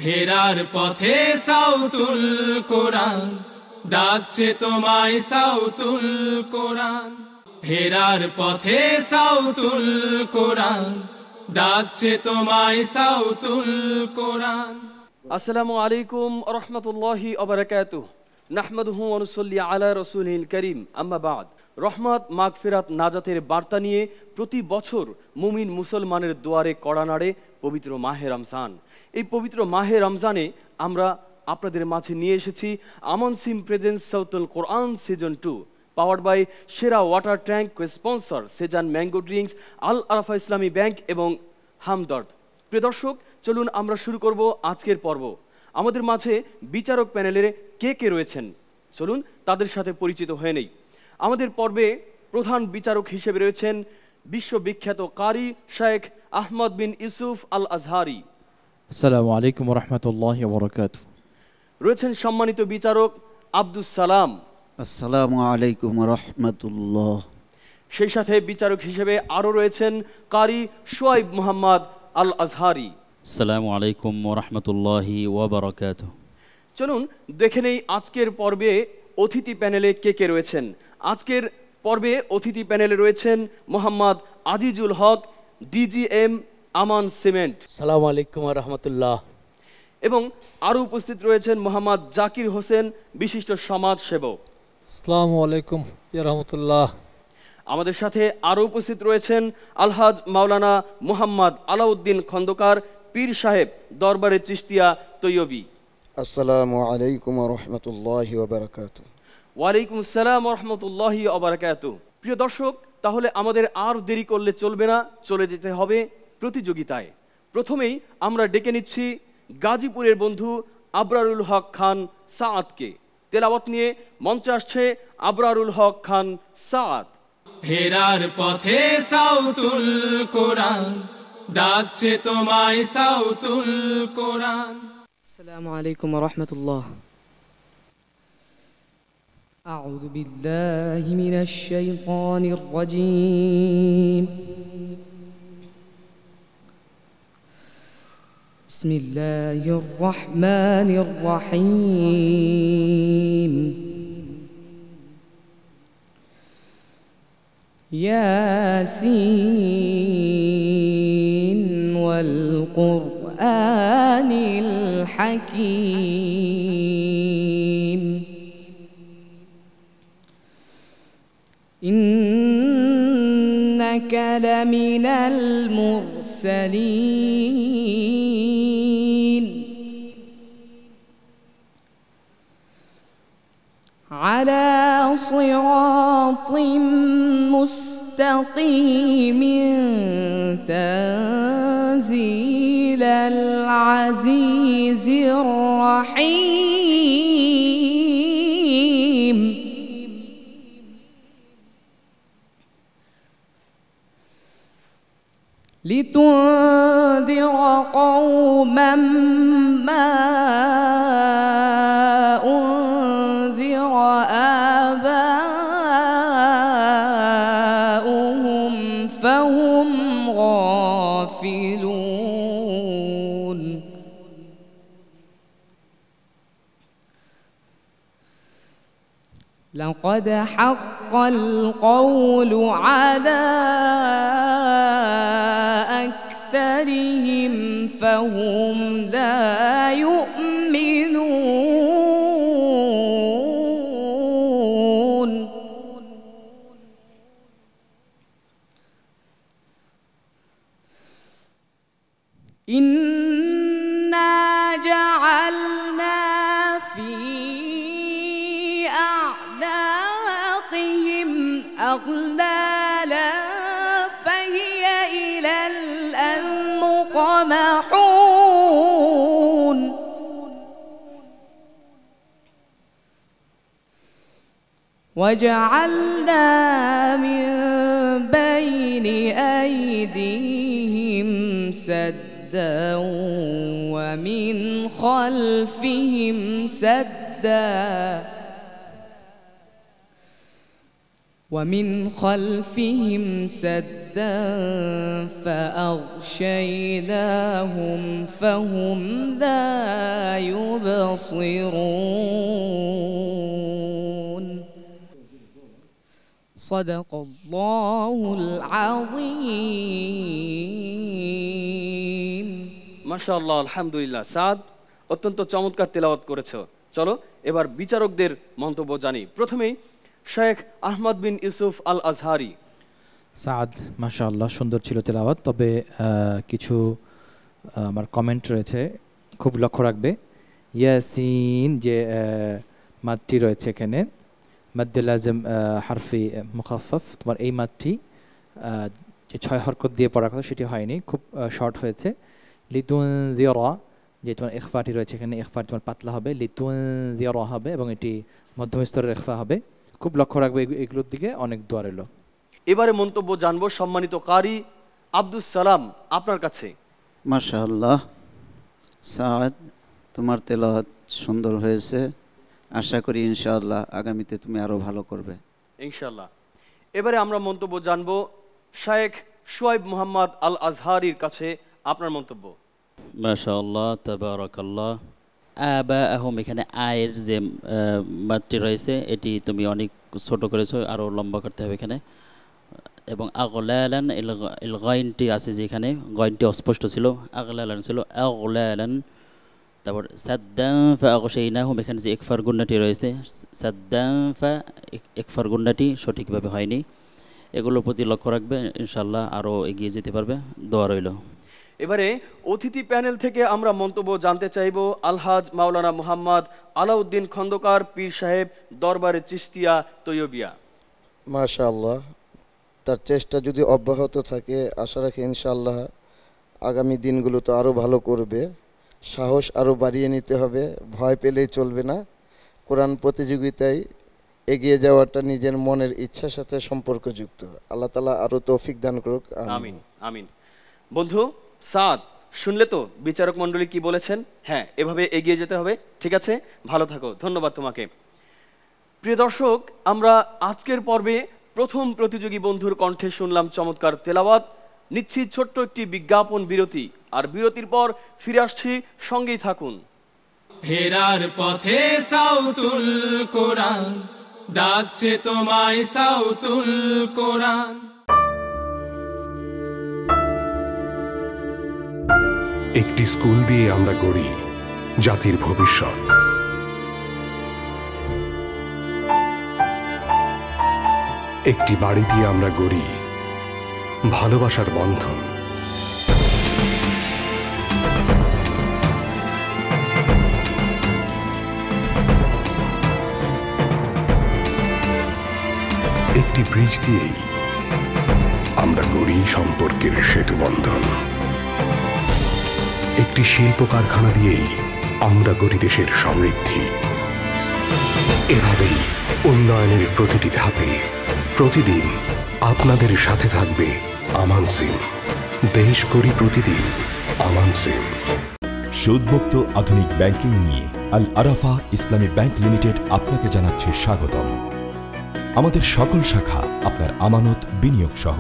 হেরার পথে সাউতুল কোরআন ডাকছে তোমায় সাউতুল কোরআন। হেরার পথে সাউতুল কোরআন ডাকছে তোমায় সাউতুল কোরআন। আসসালামু আলাইকুম ওয়া রাহমাতুল্লাহি ওয়া বারাকাতুহু। নাহমাদুহু ওয়া নুসাল্লি আলা রাসূলিল কারীম, আম্মা বা'দ। রহমত, মাগফিরাত, নাজাতের বার্তা নিয়ে প্রতি বছর মুমিন মুসলমানের দুয়ারে কড়া নাড়ে পবিত্র মাহে রমজান। এই পবিত্র মাহে রমজানে আমরা আপনাদের মাঝে নিয়ে এসেছি আমন সিম presents Sautul Quran season 2, powered by Sera water tank, sponsor Sezan mango drinks, Al Arafah Islami Bank এবং হামদর্দ। প্রিয় দর্শক, চলুন আমরা শুরু করব আজকের পর্ব। আমাদের মাঝে বিচারক প্যানেলের কে কে রয়েছেন, চলুন তাদের সাথে পরিচিত হয়ে নেই। আমাদের পর্বে প্রধান বিচারক হিসেবে রয়েছেন বিশ্ববিখ্যাত কারি শেখ আহমদ বিন ইউসুফ আল আজহারি। আসসালামু আলাইকুম ওয়া রাহমাতুল্লাহি ওয়া বারাকাতুহু। রয়েছেন সম্মানিত বিচারক আব্দুস সালাম। আসসালামু আলাইকুম ওয়া রাহমাতুল্লাহ। সেই সাথে বিচারক হিসেবে আরও রয়েছেন কারি শুআইব মুহাম্মদ আল আজহারি। আসসালামু আলাইকুম ওয়া রাহমাতুল্লাহি ওয়া বারাকাতুহু। চলুন দেখে নেই আজকের পর্বে অতিথি প্যানেলে কে কে রয়েছেন। আজকের পর্বে অতিথি প্যানেলে রয়েছেন মোহাম্মদ আজিজুল হক, ডিজিএম, আমান সিমেন্ট। আসসালামু আলাইকুম ওয়া রাহমাতুল্লাহ। এবং আরও উপস্থিত রয়েছেন মোহাম্মদ জাকির হোসেন, বিশিষ্ট সমাজ সেবক। আসসালামু আলাইকুম ইয়া রাহমাতুল্লাহ। আমাদের সাথে আরও উপস্থিত রয়েছেন আলহাজ মাওলানা মুহাম্মদ আলাউদ্দিন খন্দকার, পীর সাহেব, দরবারে চিশতিয়া তৈয়বী। আসসালামু আলাইকুম ওয়া রাহমাতুল্লাহি ওয়া বারাকাতুহু। ওয়ালাইকুম আসসালাম ওয়া রাহমাতুল্লাহি ওয়া বারাকাতুহু। প্রিয় দর্শক, তাহলে আমাদের আর দেরি করলে চলবে না, চলে যেতে হবে প্রতিযোগিতায়। প্রথমেই আমরা ডেকে নিচ্ছি গাজীপুরের বন্ধু আবরারুল হক খান সাআদকে। তেলাওয়াত নিয়ে মঞ্চে আসছে আবরারুল হক খান সাআদ। হেরার পথে সাউতুল কোরআন ডাকছে তোমায় সাউতুল কোরআন। আসসালামু আলাইকুম ওয়া রাহমাতুল্লাহ। আউযু বিল্লাহি মিনাশ শাইতানির রাজীম। বিসমিল্লাহির রাহমানির রাহিম। ইয়াসিন ওয়াল কুরআনিল হাকীম। ইন্নাকা লামিনাল মুরসালিন আলা সিরাতিম মুস্তাকিম তানজিলাল আজিজির রাহিম। لتنذر قوما ما أنذر آباؤهم فهم غافلون. لقد حق القول على أكثرهم فهم لا يؤمنون. إنا جعلنا في أعناقهم أغلالا فهي إلى الأذقان مقمحون. وجعلنا من بين أيديهم سدا ومن خلفهم سدا فأغشيناهم فهم لا يبصرون صدق الله العظيم মাশাআল্লাহ, আলহামদুলিল্লাহ। সাদ, অত্যন্ত চমৎকার তেলাওয়াত করেছো। চলো এবার বিচারকদের মন্তব্য জানি। প্রথমেই শেখ আহমদ বিন ইউসুফ আল আজহারি। সাদ, মাশাআল্লাহ, সুন্দর ছিল তেলাওয়াত, তবে কিছু আমার কমেন্ট রয়েছে, খুব লক্ষ্য রাখবে। ইয়াসিন যে মাদটি রয়েছে এখানে, মাদ্দে লাজিম হারফি মুখাফফাফ, তোমার এই মাদটি যে 6 হরকত দিয়ে পড়ার কথা সেটি হয়নি, খুব শর্ট হয়েছে। লিতুনজিরা যে তোমার ইখফাটি রয়েছে এখানে, ইখফাটি তোমার পাতলা হবে, লিতুনজিরা হবে এবং এটি মধ্যম স্তরের ইখফা হবে। খুব লক্ষ্য রাখবে এগুলোর দিকে। অনেক দোয়া রইল। এবারে মন্তব্য জানবো সম্মানিত কারি আব্দুস সালাম, আপনার কাছে। মাশাআল্লাহ সাদ, তোমার তেলাওয়াত সুন্দর হয়েছে। আশা করি ইনশাআল্লাহ আগামীতে তুমি আরো ভালো করবে ইনশাআল্লাহ। এবারে আমরা মন্তব্য জানবো শেখ শুয়াইব মোহাম্মদ আল আজহারির কাছে, আপনার মন্তব্য। মাশাআল্লাহ, তাবারাকাল্লাহ। আবাআহুম, এখানে আয়ের যে মাত্রাটি রয়েছে এটি তুমি অনেক ছোট করেছো, আরও লম্বা করতে হবে এখানে। এবং আগলালান, ইল গাইনটি আছে যেখানে, গাইনটি অস্পষ্ট ছিল, আগলালান ছিল আগলালান। তারপর সাদ্দাম ফা আগশাইনাহুম, এখানে যে ইকফার গুন্নাটি রয়েছে, সাদ্দাম ফা ইকফার গুন্নাটি সঠিকভাবে হয়নি। এগুলোর প্রতি লক্ষ্য রাখবে, ইনশাআল্লাহ আরও এগিয়ে যেতে পারবে। দোয়া রইল। এবারে অতিথি প্যানেল থেকে আমরা মন্তব্য জানতে চাইব আলহাজ মাওলানা মুহাম্মদ আলাউদ্দিন খন্দকার, পীর সাহেব, দরবারে চিশতিয়া, তৈয়বিয়া। মাশাআল্লাহ, তার চেষ্টা যদি অব্যাহত থাকে, আশা রাখি ইনশাআল্লাহ আগামী দিনগুলো তো আরও ভালো করবে। সাহস আরও বাড়িয়ে নিতে হবে, ভয় পেলেই চলবে না। কোরআন প্রতিযোগিতায় এগিয়ে যাওয়াটা নিজের মনের ইচ্ছার সাথে সম্পর্কযুক্ত। আল্লাহ তাআলা আরও তৌফিক দান করুক, আমিন আমিন। বন্ধু সাদ, শুনলে তো বিচারক মণ্ডলী কি বলেছেন? হ্যাঁ, এভাবে এগিয়ে যেতে হবে। ঠিক আছে, ভালো থাকো, ধন্যবাদ তোমাকে। প্রিয় দর্শক, আমরা আজকের পর্বে প্রথম প্রতিযোগী বন্ধুর কণ্ঠে শুনলাম চমৎকার তেলাওয়াত। নিচ্ছি ছোট্ট একটি বিজ্ঞাপন বিরতি, আর বিরতির পর ফিরে আসছি, সঙ্গেই থাকুন। হেরার পথে সাউতুল কোরআন ডাকছে তোমায়, সাউতুল কোরআন। একটি স্কুল দিয়ে আমরা গড়ি জাতির ভবিষ্যৎ। একটি বাড়ি দিয়ে আমরা গড়ি ভালোবাসার বন্ধন। একটি ব্রিজ দিয়েই আমরা গড়ি সম্পর্কের সেতু বন্ধন। একটি শিল্প কারখানা দিয়েই আমরা গড়ি দেশের সমৃদ্ধি। এভাবেই উন্নয়নের প্রতিটি ধাপে প্রতিদিন আপনাদের সাথে থাকবে আমান সিম। দেশ গড়ি প্রতিদিন, আমান সিম। সুদমুক্ত আধুনিক ব্যাংকিং নিয়ে আল আরাফা ইসলামী ব্যাংক লিমিটেড আপনাকে জানাচ্ছে স্বাগতম। আমাদের সকল শাখা আপনার আমানত, বিনিয়োগ সহ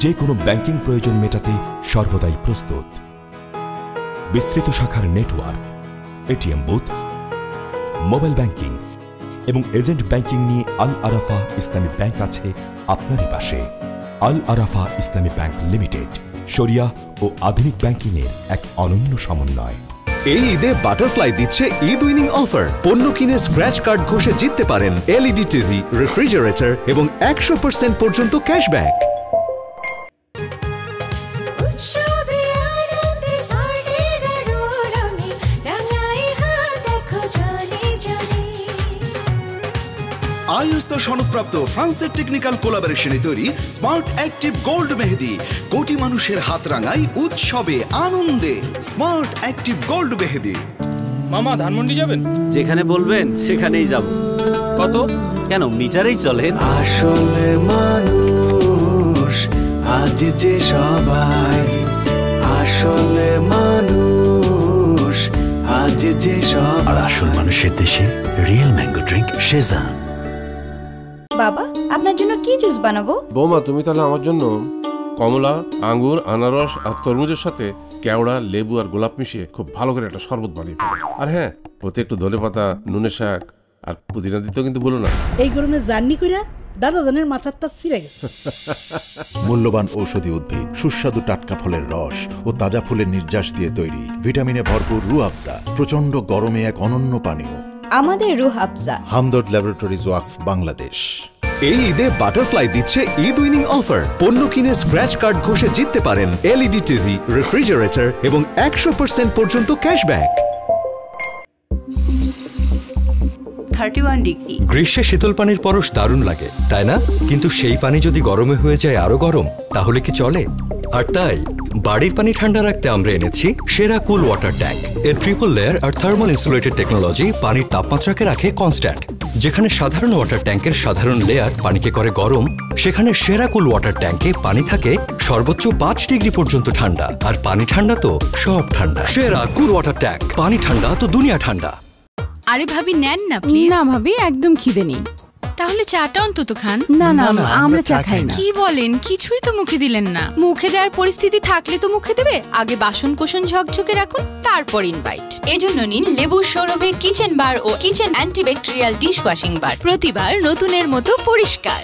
যে কোনো ব্যাংকিং প্রয়োজন মেটাতে সর্বদাই প্রস্তুত। বিস্তৃত শাখার network, ATM booth, mobile banking এবং এজেন্ট ব্যাংকিং নিয়ে আল আরাফা ইসলামী ব্যাংক আছে আপনারই পাশে। আল আরাফা ইসলামী ব্যাংক লিমিটেড শরিয়া ও আধুনিক ব্যাংকিং এর এক অনন্য সমন্বয়। এই ঈদে বাটারফ্লাই দিচ্ছে ঈদ উইনিং অফার। পণ্য কিনে স্ক্র্যাচ কার্ড ঘষে জিততে পারেন এলইডি টিভি, রেফ্রিজারেটর এবং 100% পর্যন্ত ক্যাশব্যাক। আইএসও সনদপ্রাপ্ত ফ্রান্সের টেকনিক্যাল কোলাবোরেশনে তৈরি স্মার্ট অ্যাক্টিভ গোল্ড মেহেদি কোটি মানুষের হাত রাঙায় উৎসবে আনন্দে। স্মার্ট অ্যাক্টিভ গোল্ড মেহেদি। মামা ধানমন্ডি যাবেন? যেখানে বলবেন সেখানেই যাব। কত? কেন, মিটারেই চলেন। আসলে মানুষ আজ যে সবাই, আসলে মানুষ আজ যে সবাই। আর আসল মানুষের দেশে রিয়েল ম্যাঙ্গো ড্রিঙ্ক শেজান। বাবা, আপনার জন্য কি জুস বানাবো? বৌমা, তুমি তাহলে আমার জন্য কমলা, আঙ্গুর, আনারস আর তরমুজের সাথে কেওড়া, লেবু আর গোলাপ মিশিয়ে খুব ভালো করে একটা শরবত বানিয়ে ফেলো। আর হ্যাঁ, ওতে একটু ধনেপাতা, নুনের শাক আর পুদিনা দিতেও কিন্তু বলো না। এই গরমে জার্নি কইরা দাদা জানের মাথার তার ছিঁড়ে গেছে। মূল্যবান ঔষধি উদ্ভিদ, সুস্বাদু টাটকা ফলের রস ও তাজা ফুলের নির্যাস দিয়ে তৈরি, ভিটামিনে ভরপুর রুহ আফজা প্রচন্ড গরমে এক অনন্য পানীয়। আমাদের রুহ আফজা, হামদর্দ ল্যাবরেটরিজ ওয়াকফ, বাংলাদেশ। এই ঈদে বাটারফ্লাই দিচ্ছে ঈদ উইনিং অফার। পণ্য কিনে স্ক্র্যাচ কার্ড ঘষে জিততে পারেন এলইডি টিভি, রেফ্রিজারেটর এবং 100% পর্যন্ত ক্যাশব্যাক। 31 ডিগ্রি। গ্রীষ্মে শীতল পানির পরশ দারুণ লাগে, তাই না? কিন্তু সেই পানি যদি গরমে হয়ে যায় আরো গরম, তাহলে কি চলে? আর তাই বাড়ির পানি ঠান্ডা রাখতে আমরা এনেছি সেরা কুল ওয়াটার ট্যাঙ্ক। এর ট্রিপল লেয়ার আর থার্মাল ইনসুলেটেড টেকনোলজি পানির তাপমাত্রাকে রাখে কনস্ট্যান্ট। যেখানে সাধারণ ওয়াটার ট্যাঙ্কের সাধারণ লেয়ার পানিকে করে গরম, সেখানে সেরা কুল ওয়াটার ট্যাঙ্কে পানি থাকে সর্বোচ্চ 5 ডিগ্রি পর্যন্ত ঠান্ডা। আর পানি ঠান্ডা তো সব ঠান্ডা। সেরা কুল ওয়াটার ট্যাঙ্ক, পানি ঠান্ডা তো দুনিয়া ঠান্ডা। আরে ভাবি নেন না প্লিজ। না ভাবি, একদম খিদে নেই। তাহলে চাটা অন্তত খান। না না, আমরা চা খাই না। কি বলেন, কিছুই তো মুখে দিলেন না। মুখে দেওয়ার পরিস্থিতি থাকলে তো মুখে দেবে। আগে বাসন কোসন ঝকঝকে রাখুন, তারপর ইনভাইট। এজন্য নিন লেবুর সৌরভে কিচেন বার ও কিচেন অ্যান্টিব্যাকটেরিয়াল ডিশ ওয়াশিং বার। প্রতিবার নতুনের মতো পরিষ্কার।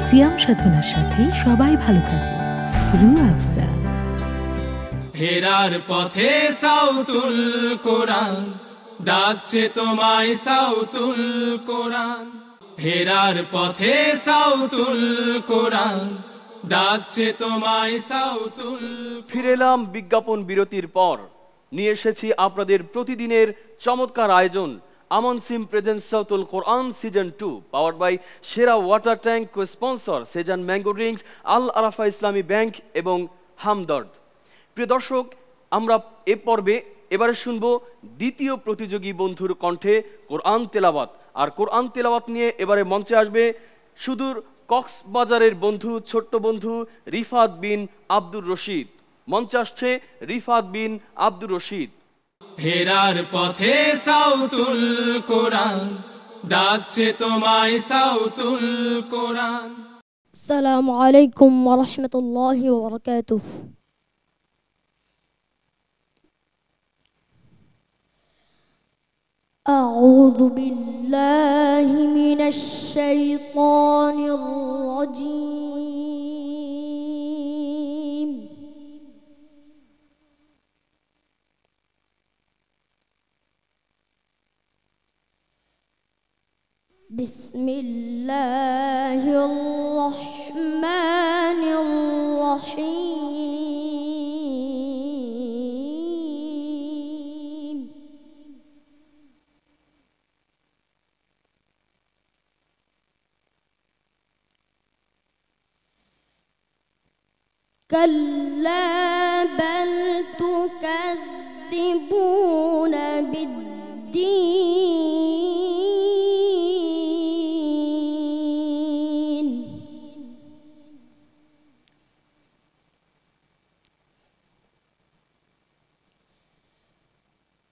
সিয়াম সাধনার সাথে সবাই ভালো থাকুন। রুহ আফজা। হেরার পথে সাউতুল কোরআন ডাকছে তোমায়, সাউতুল কোরআন। হেরার পথে সাউতুল কোরআন ডাকছে তোমায়, সাউতুল। ফিরে এলাম বিজ্ঞাপন বিরতির পর। নিয়ে এসেছি আপনাদের প্রতিদিনের চমৎকার আয়োজন আমান সিম presents Sautul Quran season 2, powered by Sera water tank, co sponsor Sezan mango drinks, Al Arafah Islami Bank এবং হামদর্দ। প্রিয় দর্শক, আমরা এ পর্বে এবারে শুনব দ্বিতীয় প্রতিযোগী বন্ধুর কণ্ঠে কোরআন তেলাওয়াত। আর কোরআন তেলাওয়াত নিয়ে এবারে মঞ্চে আসবে সুদূর কক্সবাজারের বন্ধু, ছোট্ট বন্ধু রিফাত বিন আব্দুর রশিদ। মঞ্চে আসছে রিফাত বিন আব্দুর রশিদ। হেরার পথে সাউতুল কোরআন ডাকছে তোমায়, সাউতুল কোরআন। আসসালামু আলাইকুম ওয়া রাহমাতুল্লাহি ওয়া বারাকাতুহু। أعوذ بالله من الشيطان الرجيم. بسم الله الرحمن الرحيم. كلا بل تكذبون بالدين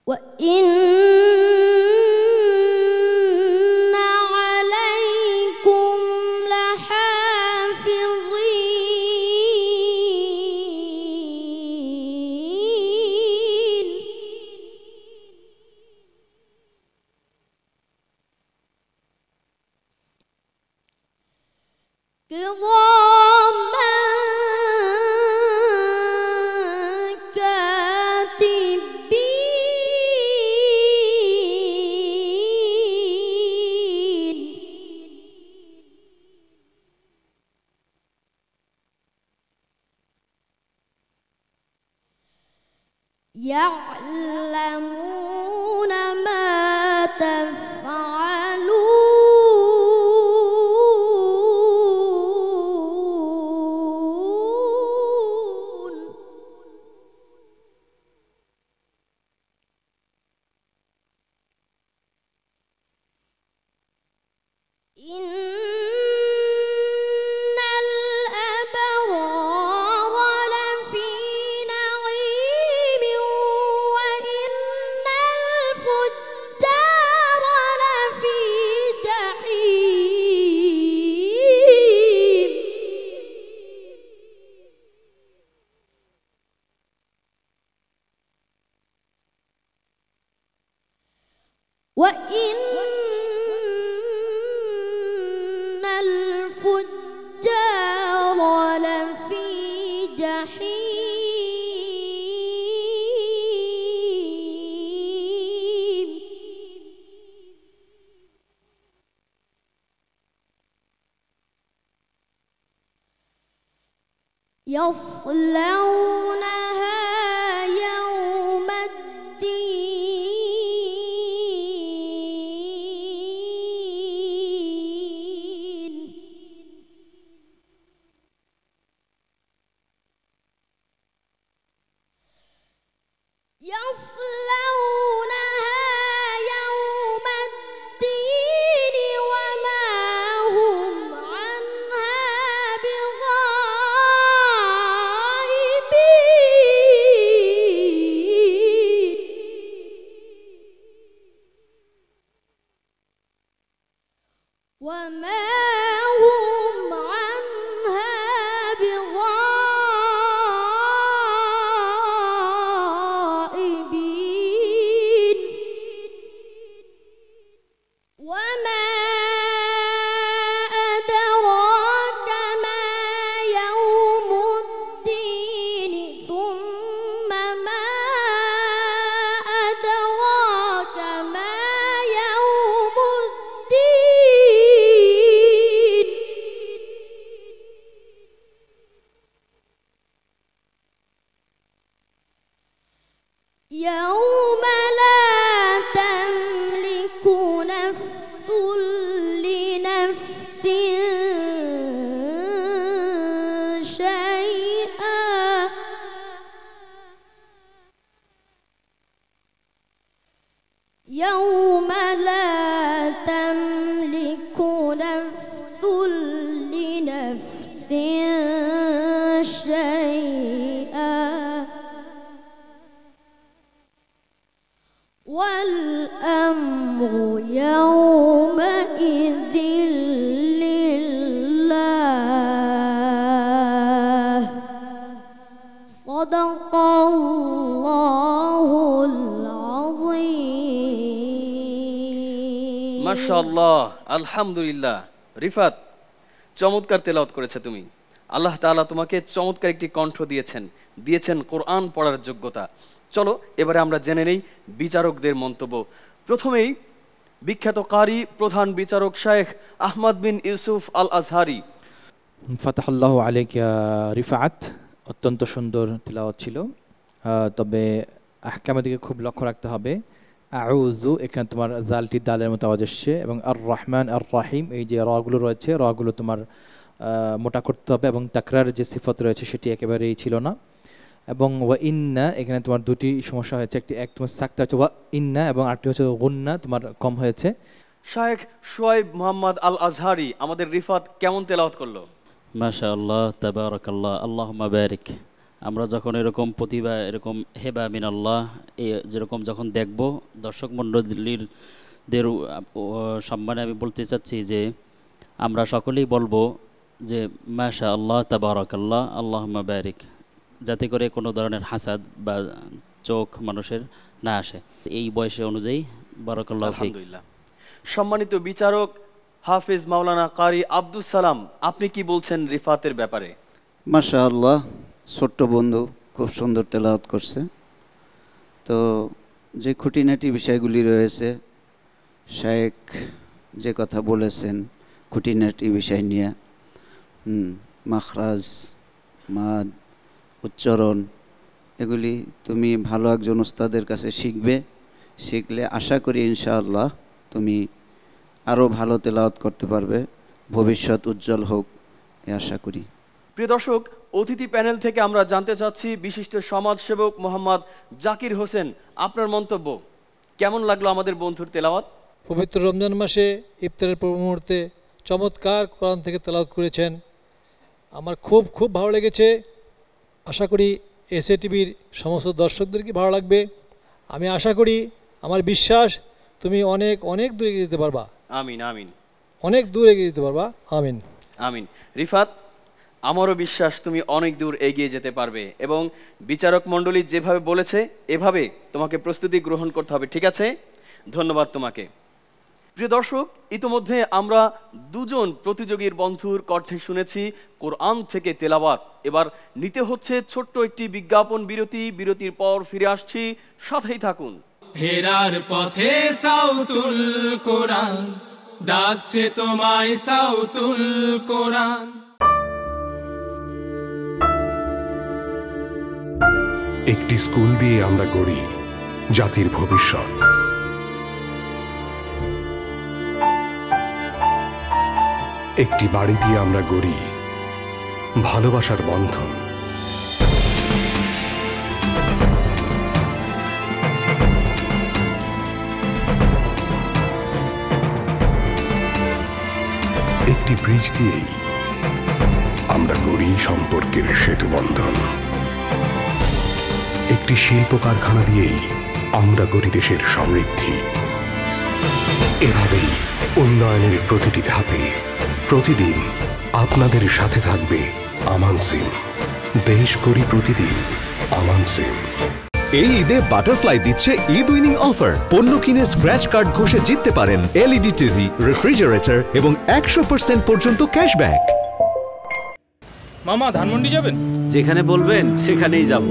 وإن عليكم لحافظين كراما كاتبين يعلمون ما تفعلون إن الأبرار لفي نعيم وإن وإن الفجار لفي جحيم يصلونها يوم الدين يصلونها يوم الدين وما هم عنها بغائبين وما هم عنها بغائبين وما أدراك ما يوم الدين ثم ما أدراك ما يوم الدين يوم لا تملك نفس لنفس شيئا يوم لا تملك نفس لنفس شيئا والأمر يومئذ لله صدق الله العظيم মাশাআল্লাহ, আলহামদুলিল্লাহ। রিফাত, চমৎকার তেলাওয়াত করেছে তুমি। আল্লাহ তাআলা তোমাকে চমৎকার একটি কণ্ঠ দিয়েছেন কোরআন পড়ার যোগ্যতা। চলো এবারে আমরা জেনে নেই বিচারকদের মন্তব্য। প্রথমেই বিখ্যাত কারি প্রধান বিচারক শায়েখ আহমদ বিন ইউসুফ আল আজহারি। ফাতাহাল্লাহু আলাইকা রিফাত, অত্যন্ত সুন্দর তিলাওয়াত ছিল, তবে আহকামের দিকে খুব লক্ষ্য রাখতে হবে। আউযু, এখানে তোমার জালটি দালের মতো আওয়াজ এসছে, এবং আর রহমান আর রাহিম, এই যে রগুলো রয়েছে, রগুলো তোমার মোটা করতে হবে, এবং তাকরার যে সিফত রয়েছে সেটি একেবারেই ছিল না। এবং ওয়া ইন্না, এখানে তোমার দুটি সমস্যা হয়েছে, এক তোমার সাকতা হচ্ছে ওয়া ইন্না, এবং আরেকটি হচ্ছে গুন্না তোমার কম হয়েছে। শায়েখ শুআইব মুহাম্মদ আল আজহারি আমাদের রিফাত কেমন তেলাওয়াত করলো? মাশাআল্লাহ, তাবারাকাল্লাহ, আল্লাহুম্মা বারিক। আমরা যখন এরকম প্রতিভা, এরকম হেবা মিনাল্লাহ, যেরকম যখন দেখব, দর্শক মণ্ডলীর সম্মানে আমি বলতে চাচ্ছি যে আমরা সকলেই বলবো যে মাশাআল্লাহ, তাবারাকাল্লাহ, আল্লাহুম্মা বারিক, যাতে করে কোনো ধরনের হাসাদ বা চোখ মানুষের না আসে। এই বয়সে অনুযায়ী বারাকাল্লাহু ফিক। আলহামদুলিল্লাহ। সম্মানিত বিচারক হাফেজ মাওলানা কারি আব্দুস সালাম, আপনি কি বলছেন রিফাতের ব্যাপারে? মাশাআল্লাহ, ছোট্ট বন্ধু খুব সুন্দর তেলাওয়াত করছে। তো যে খুঁটিনাটি বিষয়গুলি রয়েছে, শায়েখ যে কথা বলেছেন খুঁটিনাটি বিষয় নিয়ে, মাখরাজ, মাদ, উচ্চারণ, এগুলি তুমি ভালো একজন উস্তাদের কাছে শিখবে। শিখলে আশা করি ইনশাআল্লাহ তুমি আরও ভালো তেলাওয়াত করতে পারবে, ভবিষ্যৎ উজ্জ্বল হোক এ আশা করি। প্রিয় দর্শক, অতিথি প্যানেল থেকে আমরা জানতে চাচ্ছি বিশিষ্ট সমাজসেবক মোহাম্মদ জাকির হোসেন, আপনার মন্তব্য কেমন লাগলো আমাদের বন্ধুর তেলাওয়াত? পবিত্র রমজান মাসে ইফতারের পূর্ব মুহূর্তে চমৎকার কোরআন থেকে তেলাওয়াত করেছেন, আমার খুব খুব ভালো লেগেছে। আশা করি এসএ টিভির সমস্ত দর্শকদেরকে ভালো লাগবে। আমি আশা করি, আমার বিশ্বাস, তুমি অনেক অনেক দূর এগিয়ে যেতে পারবা। আমিন আমিন। অনেক দূর এগিয়ে যেতে পারবা। আমিন আমিন। রিফাত, আমারও বিশ্বাস তুমি অনেক দূর এগিয়ে যেতে পারবে, এবং বিচারক মণ্ডলী যেভাবে বলেছে এভাবে তোমাকে প্রস্তুতি গ্রহণ করতে হবে, ঠিক আছে? ধন্যবাদ তোমাকে। প্রিয় দর্শক, ইতোমধ্যে আমরা দুজন প্রতিযোগীর বন্ধুর কণ্ঠে শুনেছি কোরআন থেকে তেলাওয়াত। এবার নিতে হচ্ছে ছোট্ট একটি বিজ্ঞাপন বিরতি। বিরতির পর ফিরে আসছি, সাথেই থাকুন। হেরার পথে সাউতুল কোরআন ডাকছে তোমায়, সাউতুল কোরআন। একটি স্কুল দিয়ে আমরা গড়ি জাতির ভবিষ্যৎ। একটি বাড়ি দিয়ে আমরা গড়ি ভালোবাসার বন্ধন। একটি ব্রিজ দিয়েই আমরা গড়ি সম্পর্কের সেতু বন্ধন। একটি শিল্প কারখানা দিয়েই আমরা গড়ি দেশের সমৃদ্ধি। এভাবেই উন্নয়নের প্রতিটি ধাপে প্রতিদিন আপনাদের সাথে থাকবে আমান সিম। দেশ গড়ি প্রতিদিন, আমান সিম। এই ঈদে বাটারফ্লাই দিচ্ছে ঈদ উইনিং অফার। পণ্য কিনে স্ক্র্যাচ কার্ড ঘষে জিততে পারেন এলইডি টিভি, রেফ্রিজারেটর এবং 100% পর্যন্ত ক্যাশব্যাক। মামা ধানমন্ডি যাবেন? যেখানে বলবেন সেখানেই যাব।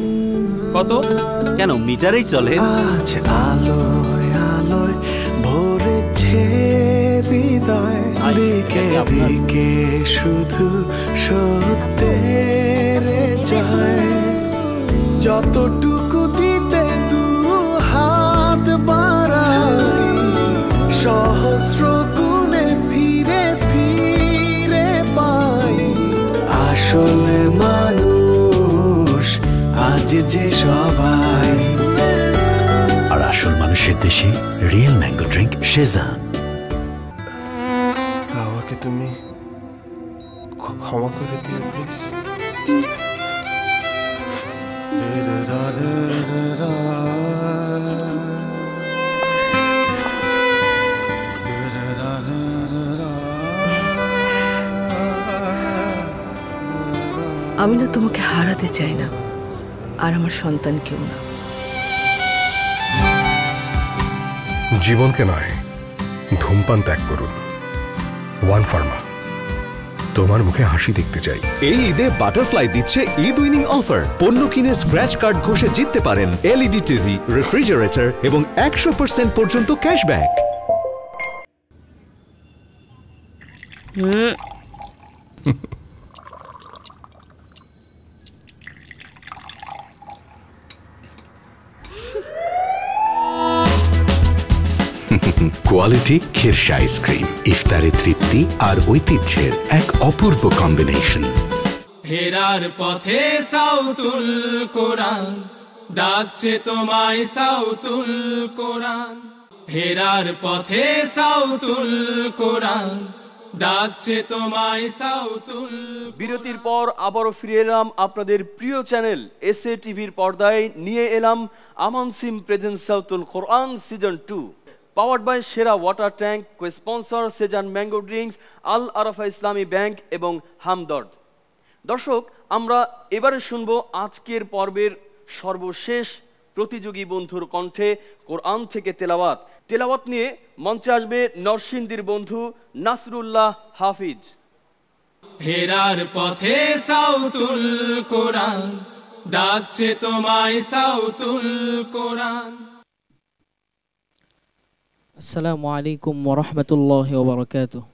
কত? কেন, মিটারেই চলে। আজ আলোয় আলোয় ভরেছে হৃদয়, দিকে দিকে শুধু সত্যের জয়। যতটুকু দিতে দু হাত বাড়াই, সহস্র গুণে ফিরে ফিরে পাই। আসলে মানুষ আজ যে সবাই, আর আসল মানুষের দেশে রিয়েল ম্যাঙ্গো ড্রিঙ্ক শেজান। আমাকে তুমি ক্ষমা করে দিও প্লিজ। আমি না তোমাকে হারাতে চাই না, আর আমার সন্তানকেও না। জীবনকে নয়, ধূমপান ত্যাগ করুন। ওয়ান ফার্মা, তোমার মুখে হাসি দেখতে চাই। এই ঈদে বাটারফ্লাই দিচ্ছে ঈদ উইনিং অফার। পণ্য কিনে স্ক্র্যাচ কার্ড ঘষে জিততে পারেন এলইডি টিভি, রেফ্রিজারেটর এবং 100% পর্যন্ত ক্যাশব্যাক। কোয়ালিটি খিরশা আইসক্রিম, ইফতারে তৃপ্তি আর ঐতিহ্যের এক অপূর্ব কম্বিনেশন। হেরার পথে সাউতুল কোরআন ডাকছে তোমায়, সাউতুল কোরআন। হেরার পথে সাউতুল কোরআন ডাকছে তোমায়, সাউতুল। বিরতির পর আবারও ফিরে এলাম আপনাদের প্রিয় চ্যানেল এসএ টিভির পর্দায়। নিয়ে এলাম আমান সিম present Sautul Quran season 2, powered by Sera water tank, cosponsor Sezan mango drinks, Al Arafah Islami Bank এবং হামদর্দ। দর্শক, আমরা এবারে শুনবো আজকের পর্বের সর্বশেষ প্রতিযোগী বন্ধুর কণ্ঠে কোরআন থেকে তেলাওয়াত। তেলাওয়াত নিয়ে মঞ্চে আসবে নরসিংদীর বন্ধু নাসরুল্লাহ হাফিজ। হেরার পথে সাউতুল কোরআন ডাকছে তোমায়, সাউতুল কোরআন। আসসালামু আলাইকুম ওয়া রাহমাতুল্লাহি ওয়া বারাকাতুহু।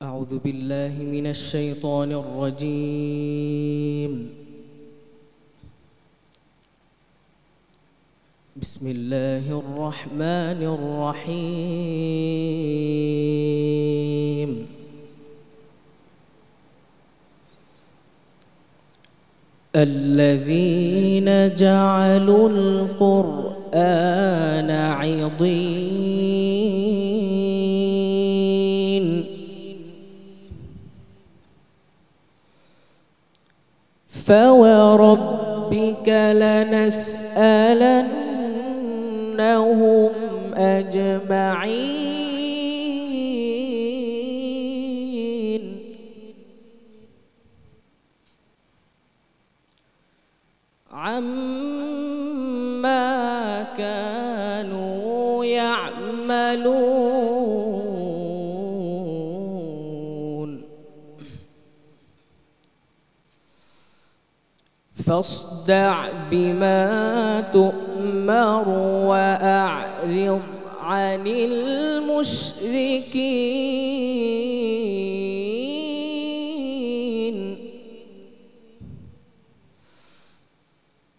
আউযু বিল্লাহি মিনাশ শাইতানির রাজীম। বিসমিল্লাহির রাহমানির রাহিম। الذين جعلوا القرآن عضين فوربك لنسألنهم أجمعين فاصدع بما تؤمر وأعرض عن المشركين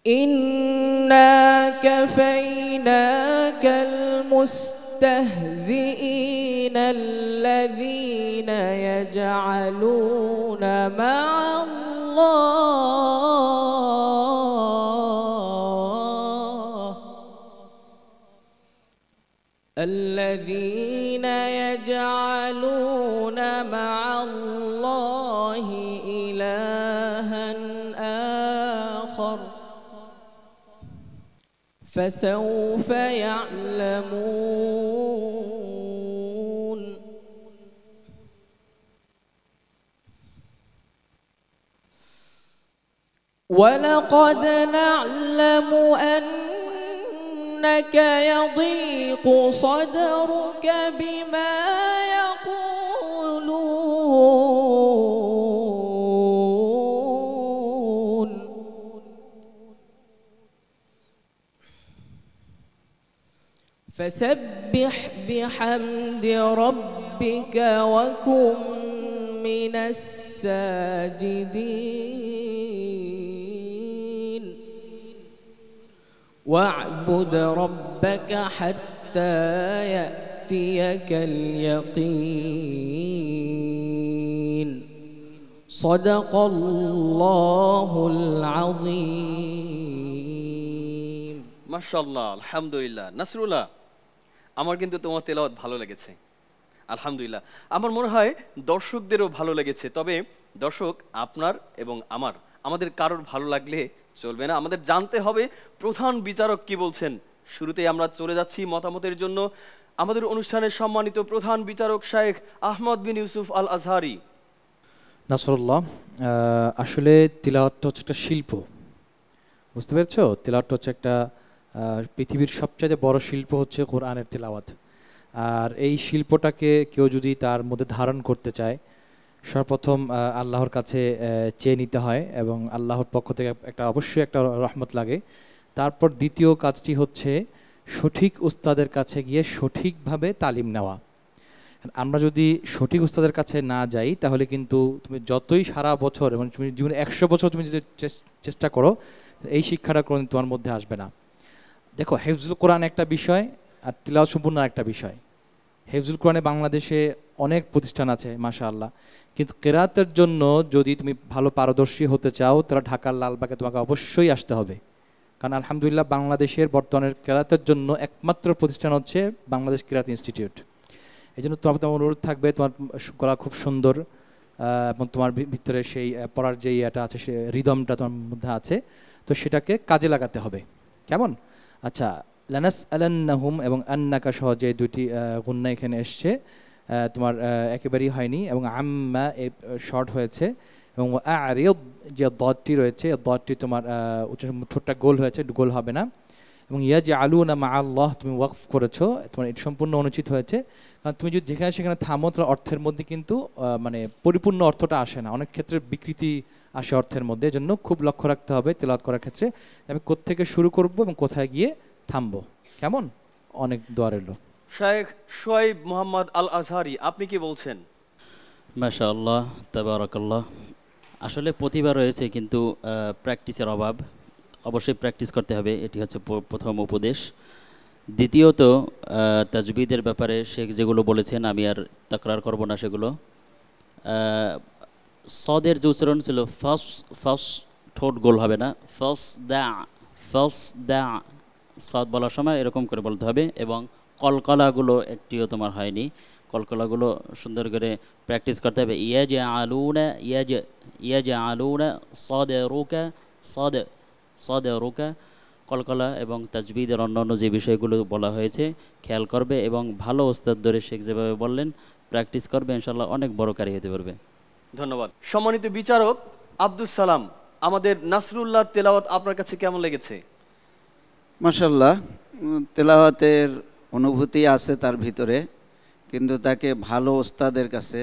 إنا كفيناك المستهزئين الذين يجعلون مع الله إلها آخر فسوف يعلمون ولقد نعلم أنك يضيق صدرك بما يقولون فسبح بحمد ربك وكن من الساجدين واعبد ربك حتى يأتيك اليقين صدق الله العظيم মাশাআল্লাহ আলহামদুলিল্লাহ নাসরুল্লাহ আমার কিন্তু তোমার তেলাওয়াত ভালো লেগেছে আলহামদুলিল্লাহ আমার মনে হয় দর্শকদেরও ভালো লেগেছে তবে দর্শক আপনার এবং আমাদের কারোর ভালো লাগলে চলবে না আমাদের জানতে হবে প্রধান বিচারক কি বলছেন শুরুতেই আমরা চলে যাচ্ছি মতামতের জন্য আমাদের অনুষ্ঠানের সম্মানিত প্রধান বিচারক শাইখ আহমদ বিন ইউসুফ আল আজহারি নাসরুল্লাহ আসলে তিলাওয়াতটা হচ্ছে একটা শিল্প বুঝতে পেরেছো তিলাওয়াতটা হচ্ছে একটা পৃথিবীর সবচেয়ে বড় শিল্প হচ্ছে কোরআনের তিলাওয়াত আর এই শিল্পটাকে কেউ যদি তার মধ্যে ধারণ করতে চায় সর্বপ্রথম আল্লাহর কাছে চেয়ে নিতে হয় এবং আল্লাহর পক্ষ থেকে অবশ্যই একটা রহমত লাগে তারপর দ্বিতীয় কাজটি হচ্ছে সঠিক উস্তাদের কাছে গিয়ে সঠিকভাবে তালিম নেওয়া আমরা যদি সঠিক উস্তাদের কাছে না যাই তাহলে কিন্তু তুমি যতই সারা বছর এবং তুমি জীবনে 100 বছর তুমি যদি চেষ্টা করো এই শিক্ষাটা কোনোদিন তোমার মধ্যে আসবে না দেখো হেফজুল কোরআন একটা বিষয় আর তিলাওয়াত সম্পূর্ণ একটা বিষয় হেফজুল কোরআনে বাংলাদেশে অনেক প্রতিষ্ঠান আছে মাশাআল্লাহ কিন্তু কেরাতের জন্য যদি তুমি ভালো পারদর্শী হতে চাও তাহলে ঢাকার লালবাগে তোমাকে অবশ্যই আসতে হবে কারণ আলহামদুলিল্লাহ বাংলাদেশের বর্তমানের কেরাতের জন্য একমাত্র প্রতিষ্ঠান হচ্ছে বাংলাদেশ কেরাত ইনস্টিটিউট এই জন্য তোমার অনুরোধ থাকবে তোমার গলা খুব সুন্দর এবং তোমার ভিতরে সেই পড়ার যে ইয়েটা আছে সে রিদমটা তোমার মধ্যে আছে তো সেটাকে কাজে লাগাতে হবে কেমন আচ্ছা লানাস আলান্নাহুম এবং আন্নাকা সহ যে দুইটি গুন্না এখানে এসছে তোমার একেবারেই হয়নি এবং আম্মা শর্ট হয়েছে এবং আরিদ যে দটটি রয়েছে দটটি তোমার ঠোঁটটা গোল হয়েছে গোল হবে না এবং ইয়াজআলুনা মা আল্লাহ তুমি ওয়াকফ করেছো তোমার এটা সম্পূর্ণ অনুচিত হয়েছে কারণ তুমি যদি যেখানে সেখানে থামো তাহলে অর্থের মধ্যে কিন্তু মানে পরিপূর্ণ অর্থটা আসে না অনেক ক্ষেত্রে বিকৃতি আসে অর্থের মধ্যে এজন্য খুব লক্ষ্য রাখতে হবে তেলাওয়াত করার ক্ষেত্রে আমি কোত্থেকে শুরু করব এবং কোথায় গিয়ে থামবো কেমন অনেক দোয়া রইল শাইখ শুআইব মোহাম্মদ আল আজহারি আপনি কি বলছেন মাশাআল্লাহ তাবারাকাল্লাহ আসলে প্রতিভা রয়েছে কিন্তু প্র্যাকটিসের অভাব অবশ্যই প্র্যাকটিস করতে হবে এটি হচ্ছে প্রথম উপদেশ দ্বিতীয়ত তাজবিদের ব্যাপারে শেখ যেগুলো বলেছেন আমি আর তাকরার করব না সেগুলো সদের যে উচ্চারণ ছিল ফার্স্ট ঠোঁট গোল হবে না ফার্স্ট দা সদ বলার সময় এরকম করে বলতে হবে এবং কলকলাগুলো একটিও তোমার হয়নি কলকলাগুলো সুন্দর করে প্র্যাকটিস করতে হবে ইয়াজআলুনা সাদরুকা কলকলা এবং তাজবিদের অন্যান্য যে বিষয়গুলো বলা হয়েছে খেয়াল করবে এবং ভালো ওস্তাদ ধরে শেখ যেভাবে বললেন প্র্যাকটিস করবে ইনশাআল্লাহ অনেক বড় কারি হতে পারবে ধন্যবাদ সম্মানিত বিচারক আব্দুস সালাম আমাদের নাসরুল্লাহ তেলাওয়াত আপনার কাছে কেমন লেগেছে মাশাআল্লাহ তেলাওয়াতের অনুভূতি আছে তার ভিতরে কিন্তু তাকে ভালো ওস্তাদের কাছে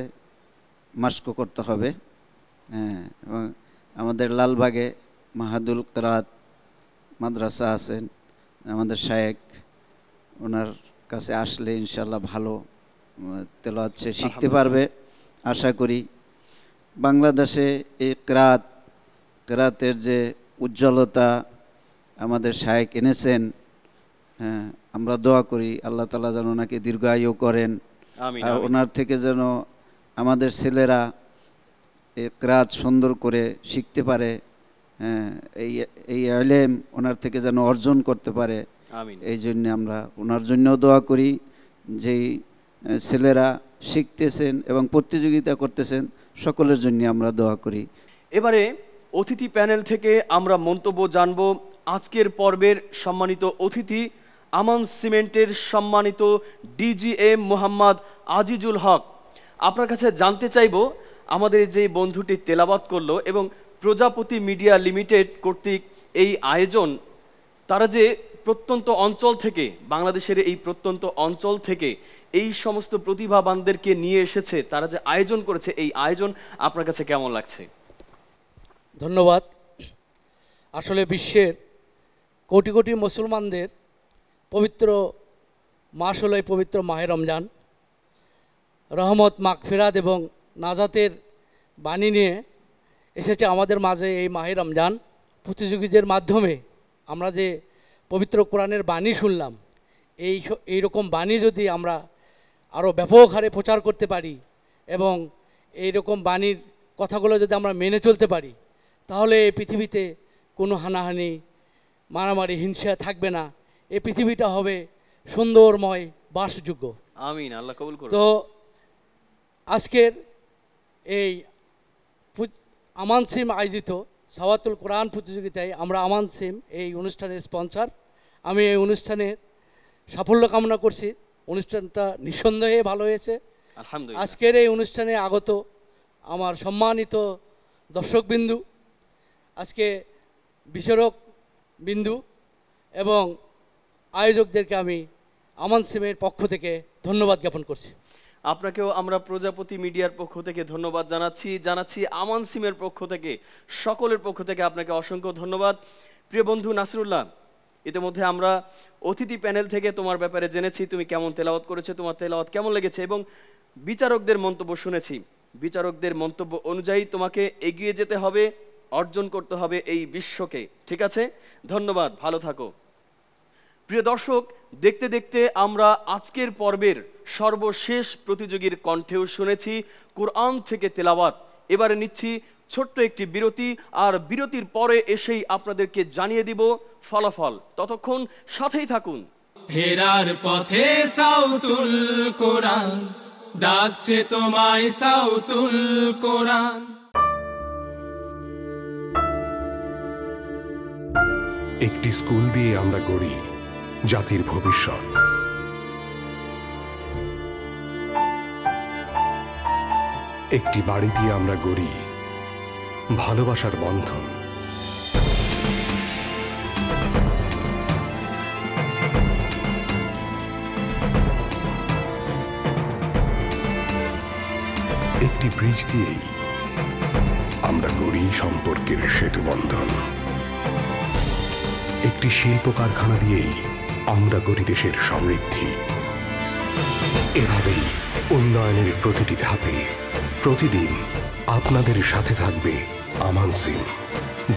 মাস্ক করতে হবে হ্যাঁ এবং আমাদের লালবাগে মাহাদুল কিরাত মাদ্রাসা আছেন আমাদের শায়েখ, ওনার কাছে আসলে ইনশাল্লাহ ভালো তেলাওয়াত সে শিখতে পারবে আশা করি। বাংলাদেশে এই কিরাতের যে উজ্জ্বলতা আমাদের শায়েখ এনেছেন, হ্যাঁ, আমরা দোয়া করি আল্লাহ তাআলা যেন ওনাকে দীর্ঘায়ু করেন, আর ওনার থেকে যেন আমাদের ছেলেরা এই কিরাত সুন্দর করে শিখতে পারে, হ্যাঁ, এই ইলম ওনার থেকে যেন অর্জন করতে পারে। এই জন্য আমরা ওনার জন্য দোয়া করি, যেই ছেলেরা শিখতেছেন এবং প্রতিযোগিতা করতেছেন সকলের জন্য আমরা দোয়া করি। এবারে অতিথি প্যানেল থেকে আমরা মন্তব্য জানব। আজকের পর্বের সম্মানিত অতিথি আমান সিমেন্টের সম্মানিত ডিজিএম মোহাম্মদ আজিজুল হক। আপনার কাছে জানতে চাইব, আমাদের যে বন্ধুটি তেলাওয়াত করলো এবং প্রজাপতি মিডিয়া লিমিটেড কর্তৃক এই আয়োজন, তারা যে প্রত্যন্ত অঞ্চল থেকে, বাংলাদেশের এই প্রত্যন্ত অঞ্চল থেকে এই সমস্ত প্রতিভাবানদেরকে নিয়ে এসেছে, তারা যে আয়োজন করেছে, এই আয়োজন আপনার কাছে কেমন লাগছে? ধন্যবাদ। আসলে বিশ্বের কোটি কোটি মুসলমানদের পবিত্র মাস হলো এই পবিত্র মাহে রমজান। রহমত, মাগফিরাত এবং নাজাতের বাণী নিয়ে এসেছে আমাদের মাঝে এই মাহে রমজান। প্রতিযোগীদের মাধ্যমে আমরা যে পবিত্র কোরআনের বাণী শুনলাম, এই রকম বাণী যদি আমরা আরও ব্যাপক হারে প্রচার করতে পারি এবং এই রকম বাণীর কথাগুলো যদি আমরা মেনে চলতে পারি, তাহলে এই পৃথিবীতে কোনো হানাহানি, মারামারি, হিংসা থাকবে না। এই পৃথিবীটা হবে সুন্দরময়, বাসযোগ্য। আমিন, আল্লাহ কবুল করুন। তো আজকের এই আমান সিম আয়োজিত সাওয়াতুল কোরআন প্রতিযোগিতায় আমরা আমান সিম এই অনুষ্ঠানের স্পন্সর। আমি এই অনুষ্ঠানের সাফল্য কামনা করছি। অনুষ্ঠানটা নিঃসন্দেহে ভালো হয়েছে। আলহামদুলিল্লাহ। আজকের এই অনুষ্ঠানে আগত আমার সম্মানিত দর্শকবিন্দু, আজকে বিচারক বিন্দু এবং আয়োজকদেরকে আমি আমান সিমের পক্ষ থেকে ধন্যবাদ জ্ঞাপন করছি। আপনাকেও আমরা প্রজাপতি মিডিয়ার পক্ষ থেকে ধন্যবাদ জানাচ্ছি আমান সিমের পক্ষ থেকে, সকলের পক্ষ থেকে আপনাকে অসংখ্য ধন্যবাদ। প্রিয় বন্ধু নাসিরুল্লাহ, ইতিমধ্যে আমরা অতিথি প্যানেল থেকে তোমার ব্যাপারে জেনেছি, তুমি কেমন তেলাওয়াত করেছো, তোমার তেলাওয়াত কেমন লেগেছে, এবং বিচারকদের মন্তব্য শুনেছি। বিচারকদের মন্তব্য অনুযায়ী তোমাকে এগিয়ে যেতে হবে, অর্জন করতে হবে এই বিশ্বকে। ঠিক আছে, ধন্যবাদ, ভালো থাকো। প্রিয় দর্শক, দেখতে দেখতে আমরা আজকের পর্বের সর্বশেষ প্রতিযোগীর কণ্ঠেও শুনেছি কোরআন থেকে তেলাওয়াত। এবারে নিচ্ছি ছোট্ট একটি বিরতি, আর বিরতির পরে এসেই আপনাদেরকে জানিয়ে দিব ফলাফল। ততক্ষণ সাথেই থাকুন। হেরার পথে সাউতুল কোরআন ডাকছে তোমায়, সাউতুল কোরআন। একটি স্কুল দিয়ে আমরা গড়ি জাতির ভবিষ্যৎ। একটি বাড়ি দিয়ে আমরা গড়ি ভালোবাসার বন্ধন। একটি ব্রিজ দিয়েই আমরা গড়ি সম্পর্কের সেতু বন্ধন। একটি শিল্প কারখানা দিয়েই আমরা গড়ি দেশের সমৃদ্ধি। এভাবেই উন্নয়নের প্রতিটি ধাপে প্রতিদিন আপনাদের সাথে থাকবে আমান সিম।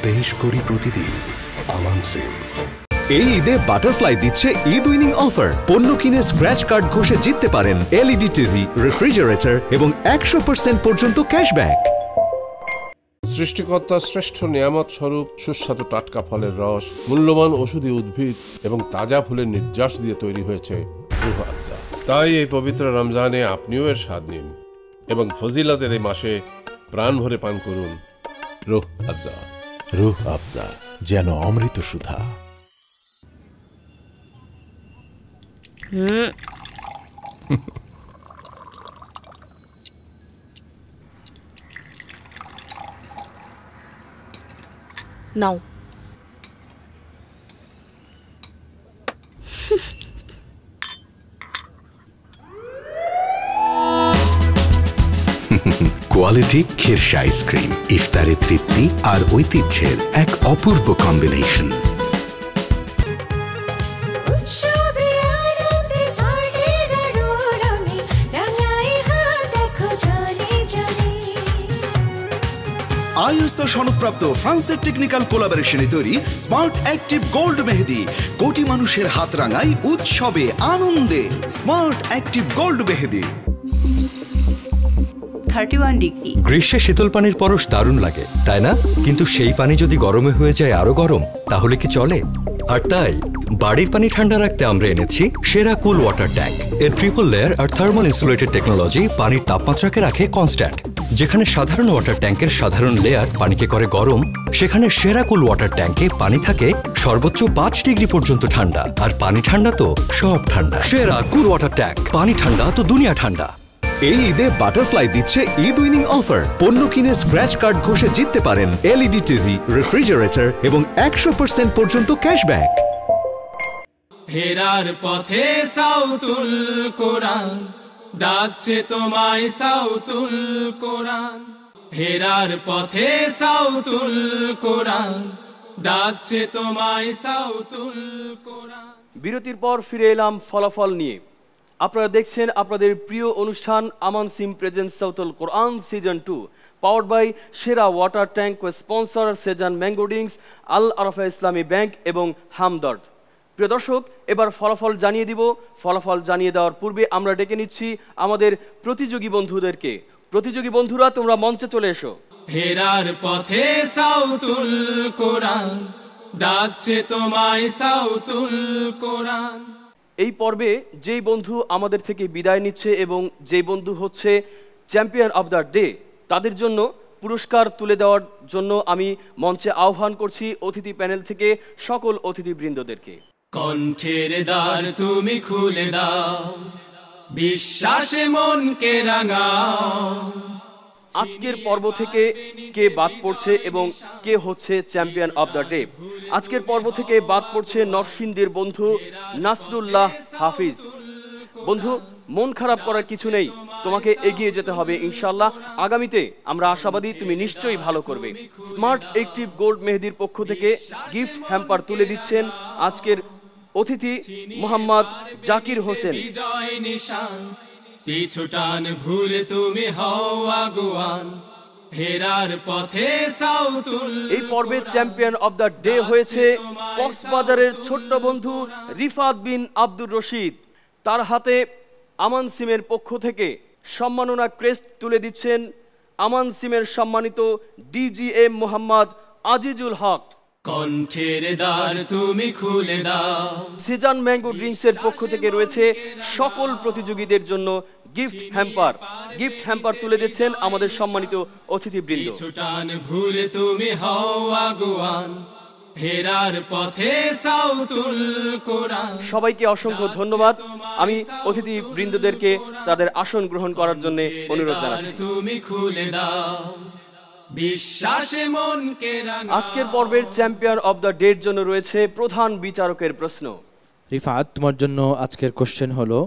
দেশ গড়ি প্রতিদিন, আমান সিম। এই ঈদে বাটারফ্লাই দিচ্ছে ঈদ উইনিং অফার। পণ্য কিনে স্ক্র্যাচ কার্ড ঘষে জিততে পারেন এলইডি টিভি, রেফ্রিজারেটর এবং 100% পর্যন্ত ক্যাশব্যাক। সৃষ্টিকর্তার শ্রেষ্ঠ নিয়ামত স্বরূপ সুস্বাদু টাটকা ফলের রস, মূল্যবান ওষুধি উদ্ভিদ এবং তাজা ফুলের নির্যাস দিয়ে তৈরি হয়েছে রুহ আফজা। তাই এই পবিত্র রমজানে আপনিও এর স্বাদ নিন এবং ফজিলতের এই মাসে প্রাণ ভরে পান করুন রুহ আফজা। রুহ আফজা, যেন অমৃত সুধা। নাও। কোয়ালিটি খিরশা আইসক্রিম, ইফতারে তৃপ্তি আর ঐতিহ্যের এক অপূর্ব কম্বিনেশন। ISO সনদপ্রাপ্ত ফ্রান্সের টেকনিক্যাল কোলাবোরেশনে তৈরি স্মার্ট অ্যাক্টিভ গোল্ড মেহেদি কোটি মানুষের হাত রাঙায় উৎসবে আনন্দে। স্মার্ট অ্যাক্টিভ গোল্ড মেহেদি 31 ডিগ্রি। গ্রীষ্মে শীতল পানির পরশ দারুণ লাগে, তাই না? কিন্তু সেই পানি যদি গরমে হয়ে যায় আরো গরম, তাহলে কি চলে? আর তাই বাড়ির পানি ঠান্ডা রাখতে আমরা এনেছি সেরা কুল ওয়াটার ট্যাঙ্ক। এর ট্রিপল লেয়ার আর থার্মাল ইনসুলেটেড টেকনোলজি পানির তাপমাত্রাকে রাখে কনস্ট্যান্ট। যেখানে সাধারণ ওয়াটার ট্যাঙ্কের সাধারণ লেয়ার পানিকে করে গরম, সেখানে সেরা কুল ওয়াটার ট্যাঙ্কে পানি থাকে সর্বোচ্চ 5 ডিগ্রি পর্যন্ত ঠান্ডা। আর পানি ঠান্ডা তো সব ঠান্ডা। সেরা কুল ওয়াটার ট্যাঙ্ক, পানি ঠান্ডা তো দুনিয়া ঠান্ডা। এই ঈদে বাটারফ্লাই দিচ্ছে ঈদ উইনিং অফার। পণ্য কিনে স্ক্র্যাচ কার্ড ঘষে জিততে পারেন এলইডি টিভি, রেফ্রিজারেটর এবং 100% পর্যন্ত ক্যাশব্যাক। হেরার পথে সাউতুল কোরআন ডাকছে তোমায়, সাউতুল কোরআন। হেরার পথে সাউতুল কোরআন ডাকছে তোমায়, সাউতুল কোরআন। বিরতির পর ফিরে এলাম ফলাফল নিয়ে। আপনারা দেখছেন আপনাদের প্রিয় অনুষ্ঠান আমান সিম present Sautul Quran season 2, powered by Sera water tank ও sponsor Sezan mango drinks, Al Arafah Islami Bank এবং হামদর্দ। প্রিয় দর্শক, এবার ফলাফল জানিয়ে দিব। ফলাফল জানিয়ে দেওয়ার পূর্বে আমরা ডেকে নিচ্ছি আমাদের প্রতিযোগী বন্ধুদেরকে। প্রতিযোগী বন্ধুরা, তোমরা মঞ্চে চলে এসো। হেরার পথে সাউতুল কোরআন ডাকছে তোমায়, সাউতুল কোরআন। এই পর্বে যেই বন্ধু আমাদের থেকে বিদায় নিচ্ছে এবং যেই বন্ধু হচ্ছে চ্যাম্পিয়ন অব দ্য ডে, তাদের জন্য পুরস্কার তুলে দেওয়ার জন্য আমি মঞ্চে আহ্বান করছি অতিথি প্যানেল থেকে সকল অতিথিবৃন্দদেরকে। কণ্ঠের দ্বার তুমি খুলে দাও, বিশ্বাসে মনকে রাঙাও। আজকের পর্ব থেকে কে বাদ পড়ছে এবং কে হচ্ছে চ্যাম্পিয়ন অব দ্য ডে? আজকের পর্ব থেকে বাদ পড়ছে নরসিংদীর বন্ধু নাসরুল্লাহ হাফিজ। বন্ধু, মন খারাপ করার কিছু নেই, তোমাকে এগিয়ে যেতে হবে ইনশাআল্লাহ। আগামীতে আমরা আশাবাদী তুমি নিশ্চয়ই ভালো করবে। স্মার্ট অ্যাক্টিভ গোল্ড মেহেদির পক্ষ থেকে গিফট হ্যাম্পার তুলে দিচ্ছেন আজকের অতিথি মোহাম্মদ জাকির হোসেন। পিছুটান ভুলে তুমি হও আগুয়ান, হেরার পথে সাউতুল। এই পর্বে চ্যাম্পিয়ন অব দ্য ডে হয়েছে কক্সবাজারের ছোট্ট বন্ধু রিফাত বিন আব্দুর রশিদ। তার হাতে আমান সিমের পক্ষ থেকে সম্মাননা ক্রেস্ট তুলে দিচ্ছেন আমান সিমের সম্মানিত ডিজিএম মোহাম্মদ আজিজুল হক। কণ্ঠের দ্বার তুমি খুলে দাও। সেজান ম্যাঙ্গো ড্রিঙ্কসের পক্ষ থেকে রয়েছে সকল প্রতিযোগীদের জন্য গিফট হ্যাম্পার। গিফট হ্যাম্পার তুলে দিচ্ছেন আমাদের সম্মানিত অতিথিবৃন্দ। পিছুটান ভুলে তুমি হও আগুয়ান, হেরার পথে সাউতুল কোরআন। সবাইকে অসংখ্য ধন্যবাদ। আমি অতিথিবৃন্দদেরকে তাদের আসন গ্রহণ করার জন্য অনুরোধ জানাচ্ছি। তুমি খুলে দাও, বিশ্বাসে মনকে রাঙাও। আজকের পর্বের চ্যাম্পিয়ন অব দ্য ডে এর জন্য রয়েছে প্রধান বিচারকের প্রশ্ন। রিফাত, তোমার জন্য আজকের কোশ্চেন হলো,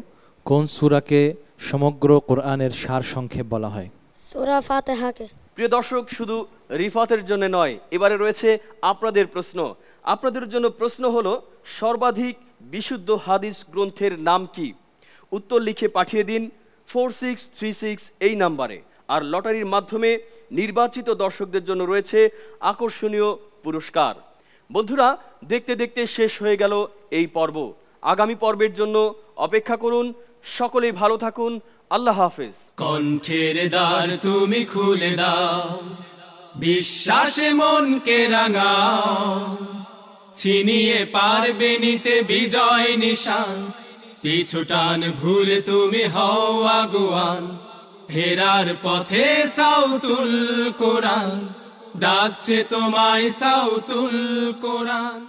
কোন সূরাকে সমগ্র কোরআনের সার সংক্ষেপ বলা হয়? সূরা ফাতিহাকে। প্রিয় দর্শক, শুধু রিফাতের জন্য নয়, এবারে রয়েছে আপনাদের প্রশ্ন। আপনাদের জন্য প্রশ্ন হলো, সর্বাধিক বিশুদ্ধ হাদিস গ্রন্থের নাম কি? উত্তর লিখে পাঠিয়ে দিন 4636 এই নাম্বারে। আর লটারির মাধ্যমে নির্বাচিত দর্শকদের জন্য রয়েছে আকর্ষণীয় পুরস্কার। বন্ধুরা, দেখতে দেখতে শেষ হয়ে গেল এই পর্ব। আগামী পর্বের জন্য অপেক্ষা করুন। সকলেই ভালো থাকুন। আল্লাহ হাফেজ। কণ্ঠের দ্বার তুমি খুলে দাও, বিশ্বাসে মনকে রাঙাও। ছিনিয়ে পারবে নিতে বিজয় নিশান, পিছুটান ভুলে তুমি হও আগুয়ান, হেরার পথে সাউতুল কোরআন ডাকছে তোমায়, সাউতুল কোরআন।